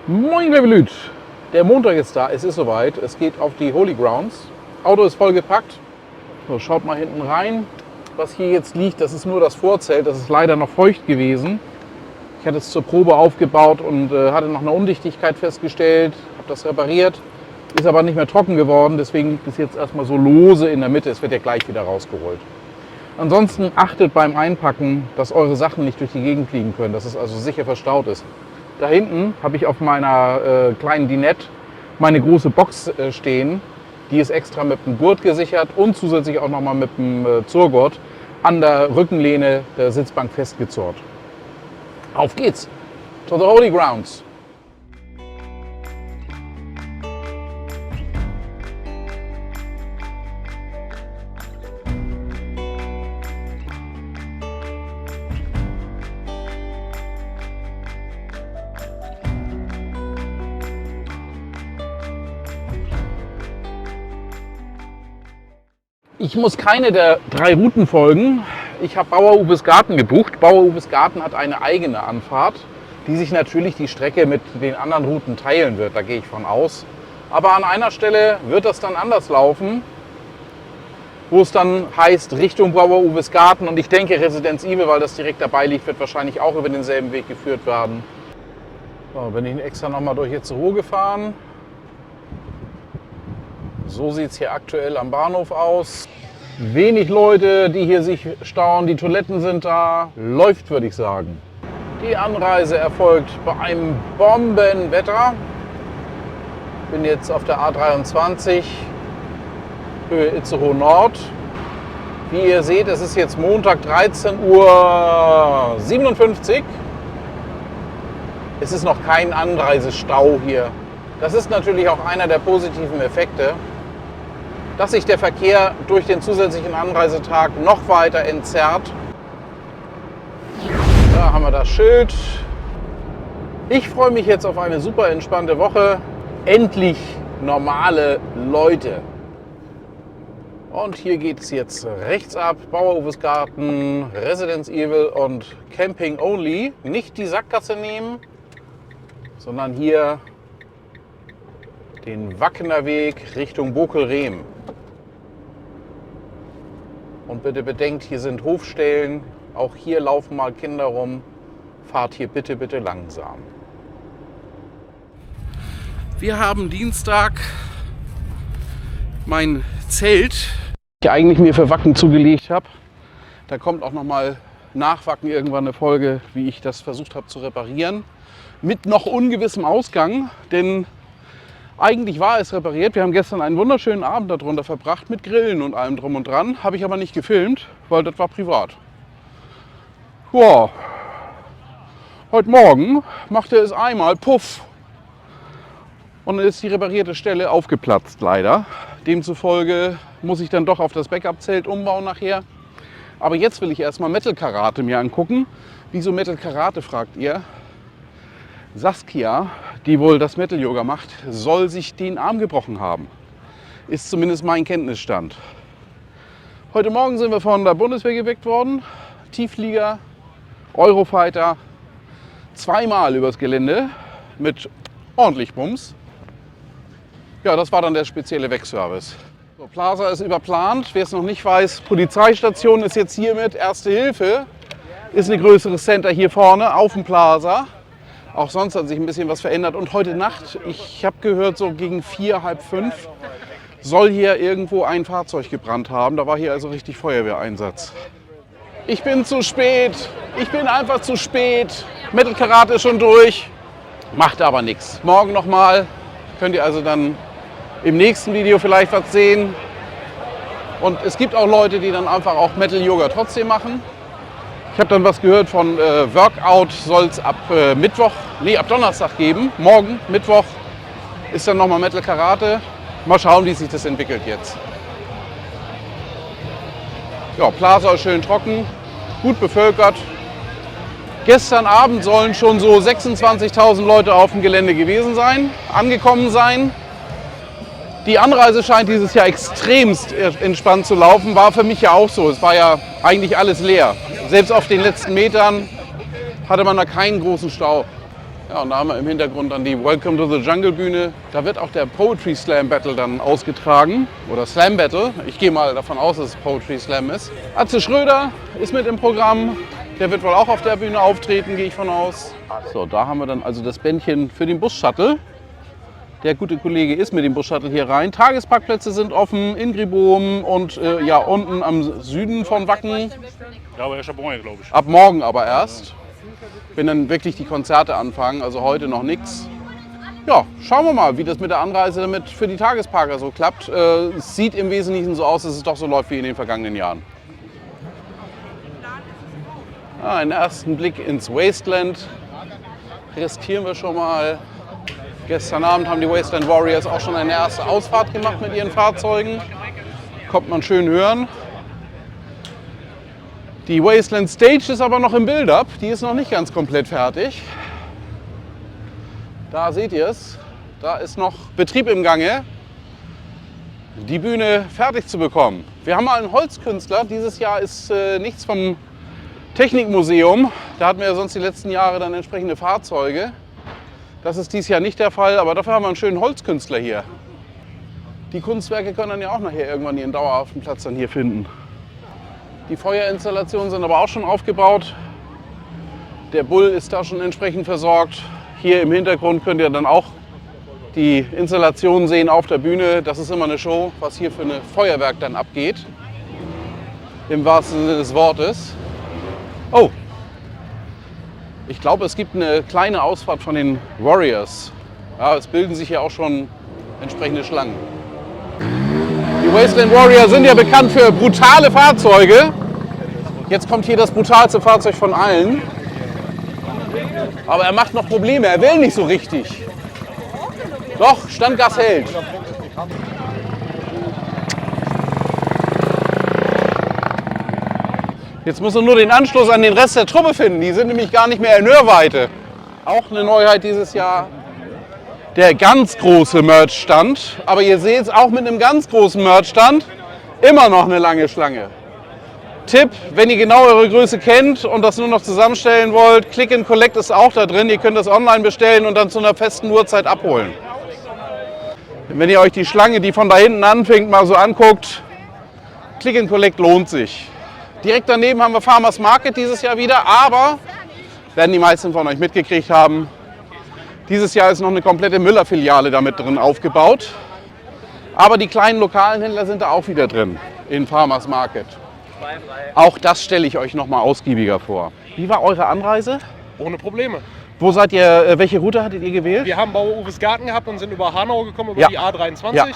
Moin liebe Leute, der Montag ist da, es ist soweit, es geht auf die Holy Grounds. Auto ist voll gepackt. So, schaut mal hinten rein. Was hier jetzt liegt, das ist nur das Vorzelt, das ist leider noch feucht gewesen. Ich hatte es zur Probe aufgebaut und hatte noch eine Undichtigkeit festgestellt, habe das repariert, ist aber nicht mehr trocken geworden, deswegen liegt es jetzt erstmal so lose in der Mitte, es wird ja gleich wieder rausgeholt. Ansonsten achtet beim Einpacken, dass eure Sachen nicht durch die Gegend fliegen können, dass es also sicher verstaut ist. Da hinten habe ich auf meiner kleinen Dinette meine große Box stehen. Die ist extra mit einem Gurt gesichert und zusätzlich auch nochmal mit einem Zurgurt an der Rückenlehne der Sitzbank festgezurrt. Auf geht's! To the Holy Grounds! Ich muss keine der 3 Routen folgen. Ich habe Bauer-Uwes Garten gebucht. Bauer-Uwes Garten hat eine eigene Anfahrt, die sich natürlich die Strecke mit den anderen Routen teilen wird. Da gehe ich von aus. Aber an einer Stelle wird das dann anders laufen, wo es dann heißt Richtung Bauer-Uwes Garten. Und ich denke Residence Evil, weil das direkt dabei liegt, wird wahrscheinlich auch über denselben Weg geführt werden. So, bin ich extra nochmal durch Itzehoe gefahren. So sieht es hier aktuell am Bahnhof aus. Wenig Leute, die hier sich stauen, die Toiletten sind da. Läuft, würde ich sagen. Die Anreise erfolgt bei einem Bombenwetter. Bin jetzt auf der A23, Höhe Itzehoe Nord. Wie ihr seht, es ist jetzt Montag 13:57 Uhr. Es ist noch kein Anreisestau hier. Das ist natürlich auch einer der positiven Effekte, dass sich der Verkehr durch den zusätzlichen Anreisetag noch weiter entzerrt. Da haben wir das Schild. Ich freue mich jetzt auf eine super entspannte Woche. Endlich normale Leute. Und hier geht es jetzt rechts ab. Bauer-Uwes Garten, Residence Evil und Camping Only. Nicht die Sackgasse nehmen, sondern hier den Wackener Weg Richtung Bokel-Rehm. Und bitte bedenkt, hier sind Hofstellen, auch hier laufen mal Kinder rum. Fahrt hier bitte, bitte langsam. Wir haben Dienstag. Mein Zelt, das ich eigentlich mir für Wacken zugelegt habe. Da kommt auch noch mal nach Wacken irgendwann eine Folge, wie ich das versucht habe zu reparieren. Mit noch ungewissem Ausgang, denn eigentlich war es repariert. Wir haben gestern einen wunderschönen Abend darunter verbracht mit Grillen und allem drum und dran. Habe ich aber nicht gefilmt, weil das war privat. Wow. Heute Morgen machte es einmal Puff und dann ist die reparierte Stelle aufgeplatzt leider. Demzufolge muss ich dann doch auf das Backup-Zelt umbauen nachher. Aber jetzt will ich erstmal Metal Karate mir angucken. Wieso Metal Karate, fragt ihr? Saskia, die wohl das Metal Yoga macht, soll sich den Arm gebrochen haben. Ist zumindest mein Kenntnisstand. Heute Morgen sind wir von der Bundeswehr geweckt worden. Tiefflieger, Eurofighter, zweimal übers Gelände mit ordentlich Bums. Ja, das war dann der spezielle Wegservice. So, Plaza ist überplant. Wer es noch nicht weiß, Polizeistation ist jetzt hier mit Erste Hilfe. Ist ein größeres Center hier vorne auf dem Plaza. Auch sonst hat sich ein bisschen was verändert. Und heute Nacht, ich habe gehört, so gegen 4, halb 5, soll hier irgendwo ein Fahrzeug gebrannt haben. Da war hier also richtig Feuerwehreinsatz. Ich bin zu spät. Ich bin einfach zu spät. Metal Karate ist schon durch. Macht aber nichts. Morgen nochmal. Könnt ihr also dann im nächsten Video vielleicht was sehen. Und es gibt auch Leute, die dann einfach auch Metal Yoga trotzdem machen. Ich habe dann was gehört von Workout soll es ab ab Donnerstag geben. Morgen, Mittwoch, ist dann nochmal Metal Karate. Mal schauen, wie sich das entwickelt jetzt. Ja, Plaza ist schön trocken, gut bevölkert. Gestern Abend sollen schon so 26.000 Leute auf dem Gelände gewesen sein, angekommen sein. Die Anreise scheint dieses Jahr extremst entspannt zu laufen. War für mich ja auch so. Es war ja eigentlich alles leer. Selbst auf den letzten Metern hatte man da keinen großen Stau. Ja, und da haben wir im Hintergrund dann die Welcome to the Jungle Bühne. Da wird auch der Poetry Slam Battle dann ausgetragen. Oder Slam Battle. Ich gehe mal davon aus, dass es Poetry Slam ist. Atze Schröder ist mit im Programm. Der wird wohl auch auf der Bühne auftreten, gehe ich von aus. So, da haben wir dann also das Bändchen für den Bus-Shuttle. Der gute Kollege ist mit dem Bus-Shuttle hier rein. Tagesparkplätze sind offen in Gribohm und ja, unten am Süden von Wacken. Ja, aber erst ab morgen, glaube ich. Ab morgen aber erst. Wenn dann wirklich die Konzerte anfangen, also heute noch nichts. Ja, schauen wir mal, wie das mit der Anreise damit für die Tagesparker so klappt. Es sieht im Wesentlichen so aus, dass es doch so läuft wie in den vergangenen Jahren. Einen ersten Blick ins Wasteland riskieren wir schon mal. Gestern Abend haben die Wasteland Warriors auch schon eine erste Ausfahrt gemacht mit ihren Fahrzeugen. Kommt man schön hören. Die Wasteland Stage ist aber noch im Build-up, die ist noch nicht ganz komplett fertig. Da seht ihr es, da ist noch Betrieb im Gange, die Bühne fertig zu bekommen. Wir haben mal einen Holzkünstler, dieses Jahr ist nichts vom Technikmuseum, da hatten wir ja sonst die letzten Jahre dann entsprechende Fahrzeuge. Das ist dieses Jahr nicht der Fall, aber dafür haben wir einen schönen Holzkünstler hier. Die Kunstwerke können dann ja auch nachher irgendwann ihren dauerhaften Platz dann hier finden. Die Feuerinstallationen sind aber auch schon aufgebaut. Der Bull ist da schon entsprechend versorgt. Hier im Hintergrund könnt ihr dann auch die Installation sehen auf der Bühne. Das ist immer eine Show, was hier für ein Feuerwerk dann abgeht. Im wahrsten Sinne des Wortes. Oh, ich glaube, es gibt eine kleine Ausfahrt von den Warriors. Ja, es bilden sich ja auch schon entsprechende Schlangen. Die Wasteland Warriors sind ja bekannt für brutale Fahrzeuge. Jetzt kommt hier das brutalste Fahrzeug von allen. Aber er macht noch Probleme, er will nicht so richtig. Doch, Standgas hält. Jetzt muss er nur den Anschluss an den Rest der Truppe finden. Die sind nämlich gar nicht mehr in Hörweite. Auch eine Neuheit dieses Jahr. Der ganz große Merch-Stand. Aber ihr seht es auch mit einem ganz großen Merch-Stand immer noch eine lange Schlange. Tipp, wenn ihr genau eure Größe kennt und das nur noch zusammenstellen wollt, Click and Collect ist auch da drin. Ihr könnt das online bestellen und dann zu einer festen Uhrzeit abholen. Wenn ihr euch die Schlange, die von da hinten anfängt, mal so anguckt, Click and Collect lohnt sich. Direkt daneben haben wir Farmers Market dieses Jahr wieder, aber, werden die meisten von euch mitgekriegt haben, dieses Jahr ist noch eine komplette Müller-Filiale damit drin aufgebaut. Aber die kleinen lokalen Händler sind da auch wieder drin, in Farmers Market. Auch das stelle ich euch noch mal ausgiebiger vor. Wie war eure Anreise? Ohne Probleme. Wo seid ihr, welche Route hattet ihr gewählt? Wir haben Bauer-Uwes Garten gehabt und sind über Hanau gekommen, über Ja. die A23. Ja.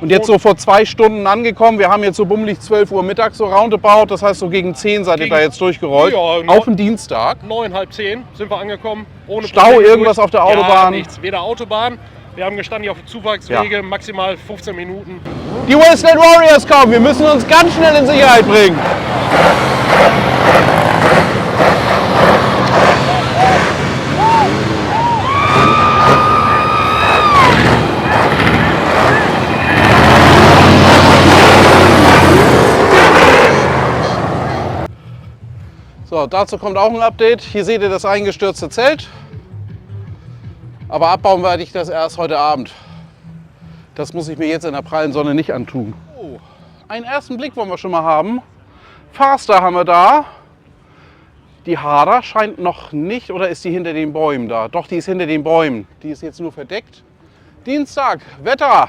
Und jetzt so vor 2 Stunden angekommen. Wir haben jetzt so bummelig 12 Uhr mittags so roundabout. Das heißt, so gegen 10 seid ihr da jetzt durchgerollt. Ja, auf den Dienstag. 9, halb 10 sind wir angekommen. Ohne Stau, Probleme irgendwas durch. auf der Autobahn? Ja, nichts. Weder Autobahn. Wir haben gestanden hier auf den Zufahrtswege, maximal 15 Minuten. Die Wasteland Warriors kommen. Wir müssen uns ganz schnell in Sicherheit bringen. So, dazu kommt auch ein Update. Hier seht ihr das eingestürzte Zelt. Aber abbauen werde ich das erst heute Abend. Das muss ich mir jetzt in der prallen Sonne nicht antun. Oh, einen ersten Blick wollen wir schon mal haben. Faster haben wir da. Die Hader scheint noch nicht, oder ist die hinter den Bäumen da? Doch, die ist hinter den Bäumen. Die ist jetzt nur verdeckt. Dienstag, Wetter.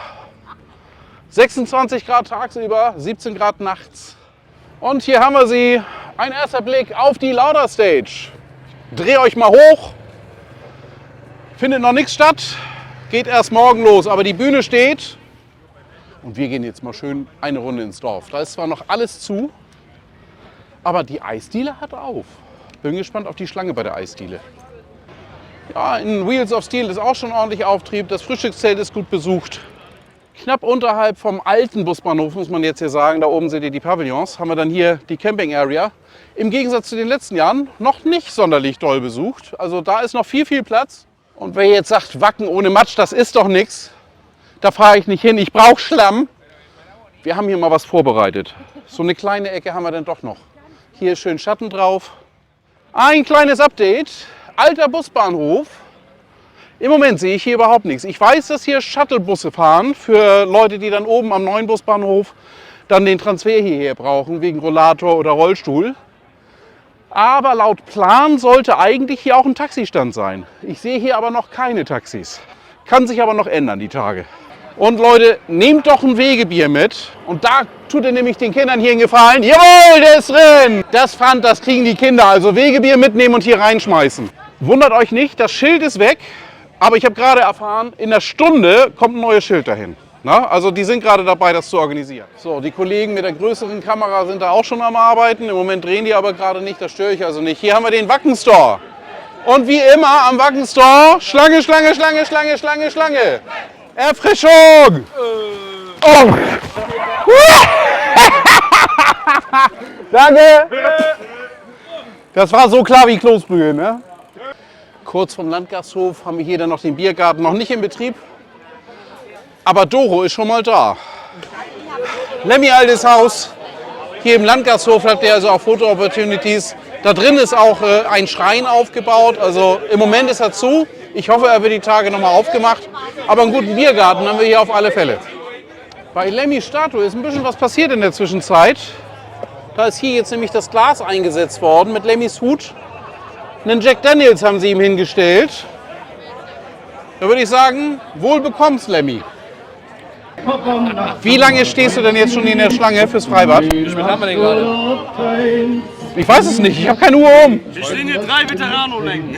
26 Grad tagsüber, 17 Grad nachts. Und hier haben wir sie. Ein erster Blick auf die Lauder Stage. Dreh euch mal hoch. Findet noch nichts statt. Geht erst morgen los, aber die Bühne steht. Und wir gehen jetzt mal schön eine Runde ins Dorf. Da ist zwar noch alles zu, aber die Eisdiele hat auf. Bin gespannt auf die Schlange bei der Eisdiele. Ja, in Wheels of Steel ist auch schon ordentlich Auftrieb. Das Frühstückszelt ist gut besucht. Knapp unterhalb vom alten Busbahnhof, muss man jetzt hier sagen, da oben seht ihr die Pavillons, haben wir dann hier die Camping Area. Im Gegensatz zu den letzten Jahren noch nicht sonderlich doll besucht. Also da ist noch viel Platz. Und wer jetzt sagt, Wacken ohne Matsch, das ist doch nichts, da fahre ich nicht hin, ich brauche Schlamm. Wir haben hier mal was vorbereitet. So eine kleine Ecke haben wir dann doch noch. Hier ist schön Schatten drauf. Ein kleines Update. Alter Busbahnhof. Im Moment sehe ich hier überhaupt nichts. Ich weiß, dass hier Shuttlebusse fahren für Leute, die dann oben am neuen Busbahnhof dann den Transfer hierher brauchen, wegen Rollator oder Rollstuhl. Aber laut Plan sollte eigentlich hier auch ein Taxistand sein. Ich sehe hier aber noch keine Taxis. Kann sich aber noch ändern, die Tage. Und Leute, nehmt doch ein Wegebier mit. Und da tut ihr nämlich den Kindern hier einen Gefallen. Jawohl, der ist drin! Das Pfand, das kriegen die Kinder. Also Wegebier mitnehmen und hier reinschmeißen. Wundert euch nicht, das Schild ist weg. Aber ich habe gerade erfahren, in einer Stunde kommt ein neues Schild dahin. Na, also die sind gerade dabei, das zu organisieren. So, die Kollegen mit der größeren Kamera sind da auch schon am Arbeiten. Im Moment drehen die aber gerade nicht, das störe ich also nicht. Hier haben wir den Wacken-Store. Und wie immer am Wacken-Store, Schlange, Schlange, Schlange, Schlange, Schlange, Schlange. Erfrischung! Oh. Danke! Das war so klar wie Kloßbrühe, ne? Kurz vom Landgasthof haben wir hier dann noch den Biergarten, noch nicht in Betrieb. Aber Doro ist schon mal da. Lemmy, altes Haus. Hier im Landgasthof habt ihr also auch Foto-Opportunities. Da drin ist auch ein Schrein aufgebaut. Also im Moment ist er zu. Ich hoffe, er wird die Tage nochmal aufgemacht. Aber einen guten Biergarten haben wir hier auf alle Fälle. Bei Lemmys Statue ist ein bisschen was passiert in der Zwischenzeit. Da ist hier jetzt nämlich das Glas eingesetzt worden mit Lemmys Hut. Einen Jack Daniels haben sie ihm hingestellt. Da würde ich sagen, wohl bekomm's, Lemmy. Wie lange stehst du denn jetzt schon in der Schlange fürs Freibad? Wie spät haben wir denn gerade? Ich weiß es nicht, ich habe keine Uhr um. Wir stehen hier 3 Veteranolängen.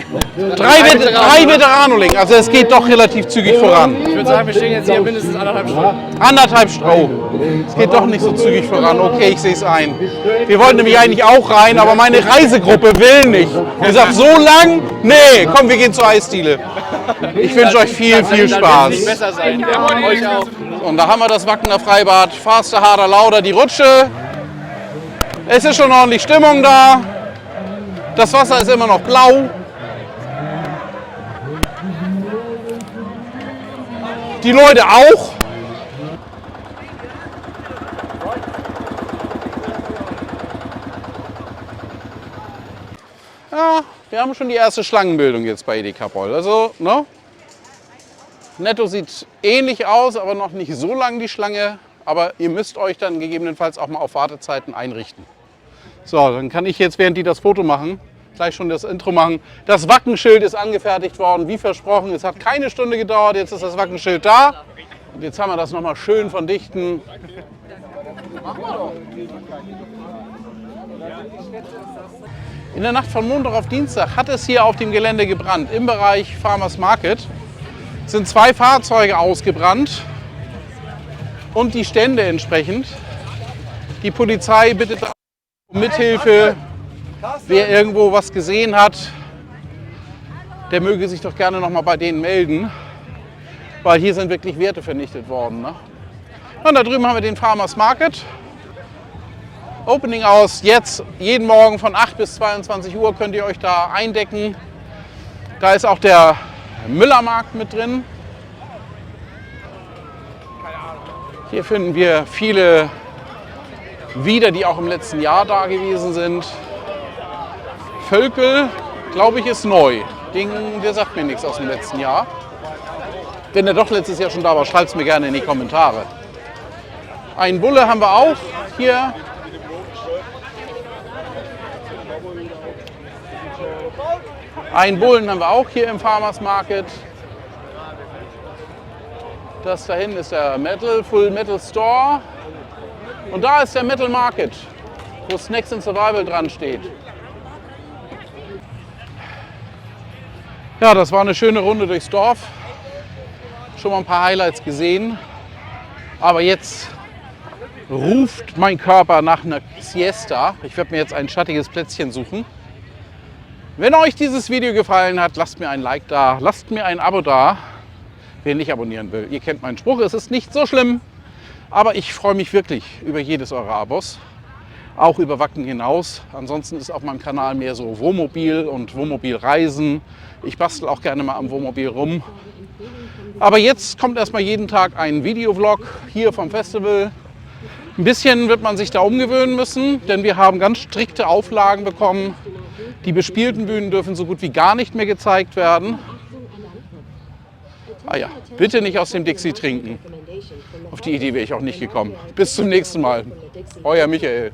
Drei Veteranolängen, also es geht doch relativ zügig voran. Ich würde sagen, wir stehen jetzt hier mindestens 1,5 Stunden. Anderthalb Stunden. Oh, es geht doch nicht so zügig voran. Okay, ich sehe es ein. Wir wollten nämlich eigentlich auch rein, aber meine Reisegruppe will nicht. Die sagt, so lang? Nee, komm, wir gehen zur Eisdiele. Ich wünsche euch viel Spaß. Nicht besser sein. Ja, euch auch. Und da haben wir das Wackener Freibad, Faster, Harder, Lauder, die Rutsche. Es ist schon ordentlich Stimmung da. Das Wasser ist immer noch blau. Die Leute auch. Ja, wir haben schon die erste Schlangenbildung jetzt bei Edeka Boll. Also, ne? Netto sieht ähnlich aus, aber noch nicht so lang die Schlange. Aber ihr müsst euch dann gegebenenfalls auch mal auf Wartezeiten einrichten. So, dann kann ich jetzt, während die das Foto machen, gleich schon das Intro machen. Das Wackenschild ist angefertigt worden, wie versprochen. Es hat keine Stunde gedauert, jetzt ist das Wackenschild da. Und jetzt haben wir das nochmal schön von Dichten. In der Nacht von Montag auf Dienstag hat es hier auf dem Gelände gebrannt. Im Bereich Farmers Market sind 2 Fahrzeuge ausgebrannt und die Stände entsprechend. Die Polizei bittet um Mithilfe. Wer irgendwo was gesehen hat, der möge sich doch gerne noch mal bei denen melden, weil hier sind wirklich Werte vernichtet worden. Ne? Und da drüben haben wir den Farmers Market. Opening Hours jetzt, jeden Morgen von 8 bis 22 Uhr könnt ihr euch da eindecken. Da ist auch der Müllermarkt mit drin. Hier finden wir viele wieder, die auch im letzten Jahr da gewesen sind. Völkel, glaube ich, ist neu. Der sagt mir nichts aus dem letzten Jahr. Wenn er doch letztes Jahr schon da war, schreibt es mir gerne in die Kommentare. Einen Bulle haben wir auch hier. Einen Bullen haben wir auch hier im Farmers Market. Das da hinten ist der Full Metal Store. Und da ist der Metal Market, wo Snacks and Survival dran steht. Ja, das war eine schöne Runde durchs Dorf. Schon mal ein paar Highlights gesehen. Aber jetzt ruft mein Körper nach einer Siesta. Ich werde mir jetzt ein schattiges Plätzchen suchen. Wenn euch dieses Video gefallen hat, lasst mir ein Like da, lasst mir ein Abo da. Wer nicht abonnieren will, ihr kennt meinen Spruch, es ist nicht so schlimm. Aber ich freue mich wirklich über jedes eurer Abos, auch über Wacken hinaus. Ansonsten ist auf meinem Kanal mehr so Wohnmobil und Wohnmobilreisen. Ich bastel auch gerne mal am Wohnmobil rum. Aber jetzt kommt erstmal jeden Tag ein Videovlog hier vom Festival. Ein bisschen wird man sich da umgewöhnen müssen, denn wir haben ganz strikte Auflagen bekommen. Die bespielten Bühnen dürfen so gut wie gar nicht mehr gezeigt werden. Ah ja, bitte nicht aus dem Dixie trinken. Auf die Idee wäre ich auch nicht gekommen. Bis zum nächsten Mal. Euer Michael.